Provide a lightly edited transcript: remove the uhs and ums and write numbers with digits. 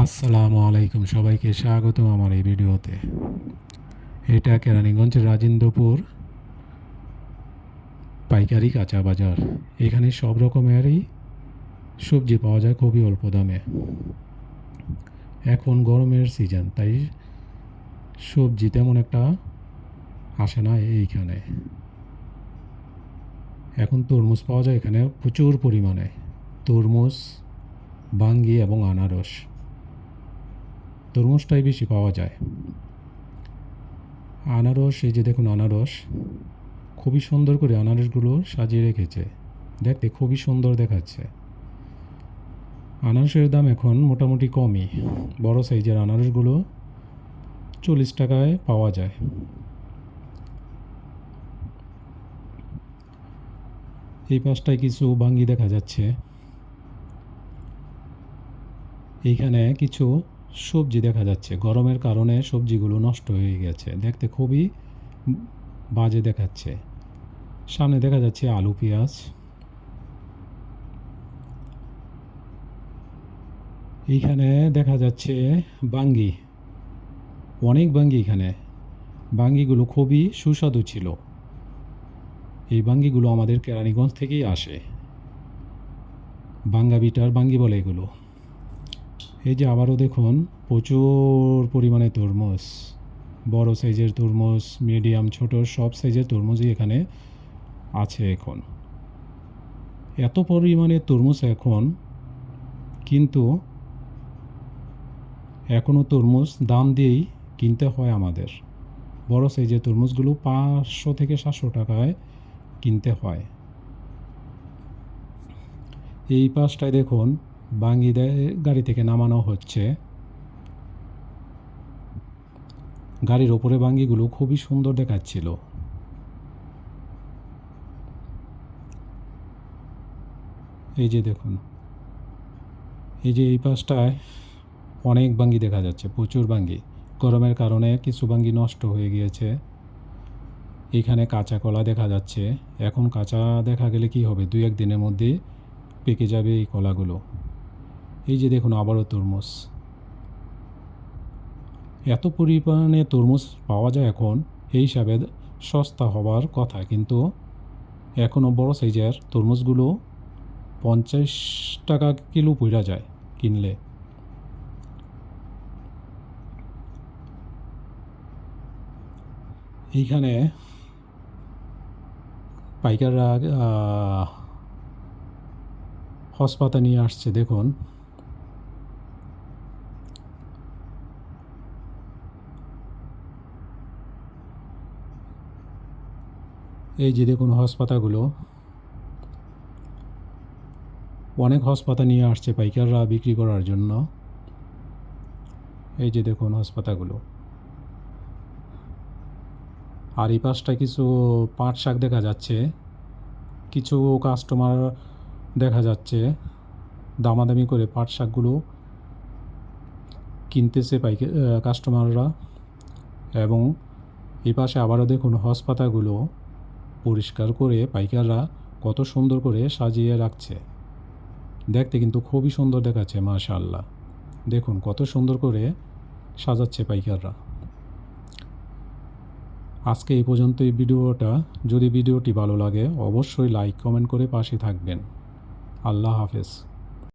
আসসালামু আলাইকুম, সবাইকে স্বাগতম আমার এই ভিডিওতে। এটা কেরানীগঞ্জের রাজেন্দ্রপুর পাইকারি কাঁচা বাজার। এখানে সব রকমেরই সবজি পাওয়া যায় খুবই অল্প দামে। এখন গরমের সিজন, তাই সবজি তেমন একটা আসে না এইখানে। এখন তরমুজ পাওয়া যায় এখানে প্রচুর পরিমাণে। তরমুজ, বাঙ্গি এবং আনারস। তরমুজটাই বেশি পাওয়া যায়। আনারস, এই যে দেখুন আনারস, খুবই সুন্দর করে আনারসগুলো সাজিয়ে রেখেছে, দেখতে খুবই সুন্দর দেখাচ্ছে। আনারসের দাম এখন মোটামুটি কমই। বড় সাইজের আনারসগুলো 40 টাকায় পাওয়া যায়। এই পাশটায় কিছু বাঙ্গি দেখা যাচ্ছে। এইখানে কিছু সবজি দেখা যাচ্ছে। গরমের কারণে সবজিগুলো নষ্ট হয়ে গেছে, দেখতে খুবই বাজে দেখাচ্ছে। সামনে দেখা যাচ্ছে আলু, পেঁয়াজ। এইখানে দেখা যাচ্ছে বাঙ্গি, অনেক বাঙ্গি। এখানে বাঙ্গিগুলো খুবই সুস্বাদু ছিল। এই বাঙ্গিগুলো আমাদের কেরানীগঞ্জ থেকেই আসে। বাঙ্গা বিটার বাঙ্গি বলে এগুলো। এই যে আবারও দেখুন প্রচুর পরিমাণে তরমুজ। বড় সাইজের তরমুজ, মিডিয়াম, ছোট সব সাইজের তরমুজই এখানে আছে এখন। এত পরিমাণে তরমুজ এখন, কিন্তু এখনও তরমুজ দাম দিয়েই কিনতে হয় আমাদের। বড় সাইজের তরমুজগুলো 500 থেকে 700 টাকায় কিনতে হয়। এই পাশটায় দেখুন বাঙ্গি গাড়ি থেকে নামানো হচ্ছে। গাড়ির ওপরে বাঙ্গিগুলো খুবই সুন্দর দেখাচ্ছিল। এই যে দেখুন, এই যে এই পাশটায় অনেক বাঙ্গি দেখা যাচ্ছে, প্রচুর বাঙ্গি। গরমের কারণে কিছু বাঙ্গি নষ্ট হয়ে গিয়েছে। এখানে কাঁচা কলা দেখা যাচ্ছে। এখন কাঁচা দেখা গেলে কি হবে, 2-1 দিনের মধ্যে পেকে যাবে এই কলাগুলো। এই যে দেখুন আবারও তরমুজ। এত পরিমাণে তরমুজ পাওয়া যায় এখন, এই হিসাবে সস্তা হবার কথা, কিন্তু এখনও বড় সাইজের তরমুজগুলো 50 টাকা কিলো পড়া যায় কিনলে। এইখানে পাইকাররা হসপাতা নিয়ে আসছে দেখুন। এই যে দেখুন হসপাতাগুলো, অনেক হসপাতা নিয়ে আসছে পাইকাররা বিক্রি করার জন্য। এই যে দেখুন হসপাতাগুলো। আর এই পাশটায় কিছু পাট শাক দেখা যাচ্ছে। কিছু কাস্টমার দেখা যাচ্ছে দামাদামি করে পাট শাকগুলো কিনতেছে কাস্টমাররা। এবং এই পাশে আবারও দেখুন হসপাতাগুলো পরিষ্কার করে পাইকাররা কত সুন্দর করে সাজিয়ে রাখছে। দেখতে কিন্তু খুবই সুন্দর দেখাচ্ছে, মাশাআল্লাহ। দেখুন কত সুন্দর করে সাজাচ্ছে পাইকাররা। আজকে এই পর্যন্ত এই ভিডিওটা। যদি ভিডিওটি ভালো লাগে অবশ্যই লাইক কমেন্ট করে পাশে থাকবেন। আল্লাহ হাফেজ।